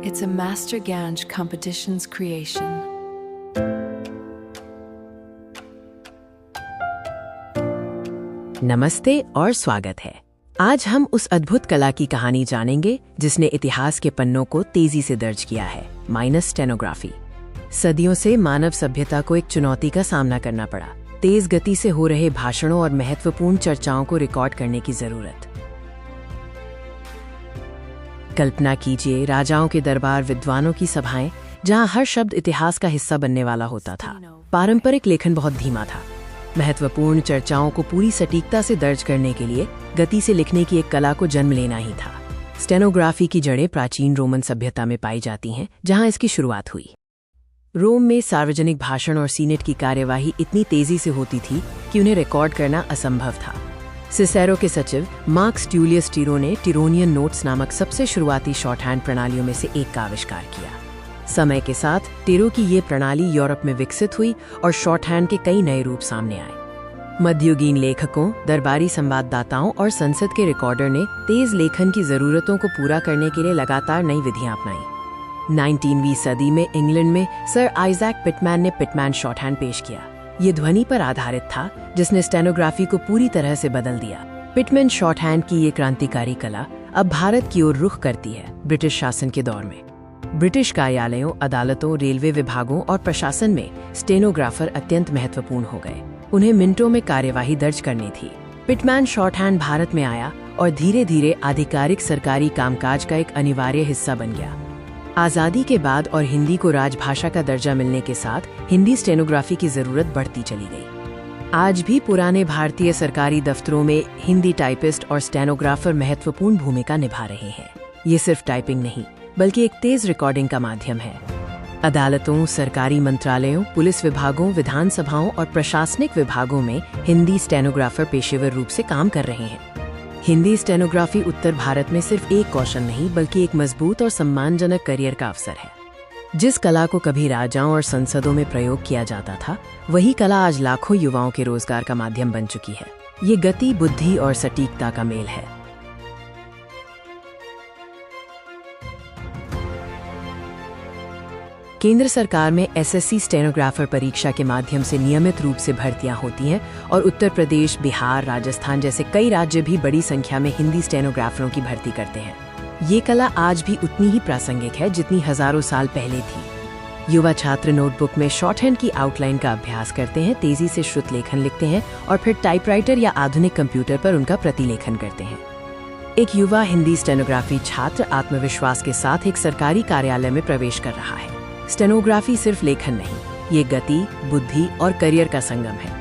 It's a Master Ganj competition's creation. नमस्ते और स्वागत है। आज हम उस अद्भुत कला की कहानी जानेंगे जिसने इतिहास के पन्नों को तेजी से दर्ज किया है, माइनस स्टेनोग्राफी। सदियों से मानव सभ्यता को एक चुनौती का सामना करना पड़ा, तेज गति से हो रहे भाषणों और महत्वपूर्ण चर्चाओं को रिकॉर्ड करने की जरूरत। कल्पना कीजिए राजाओं के दरबार, विद्वानों की सभाएं, जहां हर शब्द इतिहास का हिस्सा बनने वाला होता था। पारंपरिक लेखन बहुत धीमा था। महत्वपूर्ण चर्चाओं को पूरी सटीकता से दर्ज करने के लिए गति से लिखने की एक कला को जन्म लेना ही था। स्टेनोग्राफी की जड़ें प्राचीन रोमन सभ्यता में पाई जाती हैं, जहां इसकी शुरुआत हुई। रोम में सार्वजनिक भाषण और सीनेट की कार्यवाही इतनी तेजी से होती थी कि उन्हें रिकॉर्ड करना असंभव था। सिसेरो के सचिव मार्कस ट्यूलियस टिरो ने टिरोनियन नोट्स नामक सबसे शुरुआती शॉर्टहैंड प्रणालियों में से एक का आविष्कार किया। समय के साथ टिरो की ये प्रणाली यूरोप में विकसित हुई और शॉर्टहैंड के कई नए रूप सामने आए। मध्ययुगीन लेखकों, दरबारी संवाददाताओं और संसद के रिकॉर्डर ने तेज लेखन की जरूरतों को पूरा करने के लिए लगातार नई विधियां अपनाई। 19वीं सदी में इंग्लैंड में सर आइजैक पिटमैन ने पिटमैन शॉर्टहैंड पेश किया। ये ध्वनि पर आधारित था, जिसने स्टेनोग्राफी को पूरी तरह से बदल दिया। पिटमैन शॉर्टहैंड की ये क्रांतिकारी कला अब भारत की ओर रुख करती है। ब्रिटिश शासन के दौर में ब्रिटिश कार्यालयों, अदालतों, रेलवे विभागों और प्रशासन में स्टेनोग्राफर अत्यंत महत्वपूर्ण हो गए। उन्हें मिनटों में कार्यवाही दर्ज करनी थी। पिटमैन शॉर्टहैंड भारत में आया और धीरे धीरे आधिकारिक सरकारी कामकाज का एक अनिवार्य हिस्सा बन गया। आज़ादी के बाद और हिंदी को राजभाषा का दर्जा मिलने के साथ हिंदी स्टेनोग्राफी की जरूरत बढ़ती चली गई। आज भी पुराने भारतीय सरकारी दफ्तरों में हिंदी टाइपिस्ट और स्टेनोग्राफर महत्वपूर्ण भूमिका निभा रहे हैं। ये सिर्फ टाइपिंग नहीं, बल्कि एक तेज रिकॉर्डिंग का माध्यम है। अदालतों, सरकारी मंत्रालयों, पुलिस विभागों, विधानसभाओं और प्रशासनिक विभागों में हिंदी स्टेनोग्राफर पेशेवर रूप से काम कर रहे हैं। हिंदी स्टेनोग्राफी उत्तर भारत में सिर्फ एक कौशल नहीं, बल्कि एक मजबूत और सम्मानजनक करियर का अवसर है। जिस कला को कभी राजाओं और संसदों में प्रयोग किया जाता था, वही कला आज लाखों युवाओं के रोजगार का माध्यम बन चुकी है। ये गति, बुद्धि और सटीकता का मेल है। केंद्र सरकार में एसएससी स्टेनोग्राफर परीक्षा के माध्यम से नियमित रूप से भर्तियां होती हैं और उत्तर प्रदेश, बिहार, राजस्थान जैसे कई राज्य भी बड़ी संख्या में हिंदी स्टेनोग्राफरों की भर्ती करते हैं। ये कला आज भी उतनी ही प्रासंगिक है जितनी हजारों साल पहले थी। युवा छात्र नोटबुक में शॉर्टहैंड की आउटलाइन का अभ्यास करते हैं, तेजी से श्रुत लेखन लिखते हैं और फिर टाइपराइटर या आधुनिक कंप्यूटर पर उनका प्रतिलेखन करते हैं। एक युवा हिंदी स्टेनोग्राफी छात्र आत्मविश्वास के साथ एक सरकारी कार्यालय में प्रवेश कर रहा है। स्टेनोग्राफी सिर्फ लेखन नहीं, ये गति, बुद्धि और करियर का संगम है।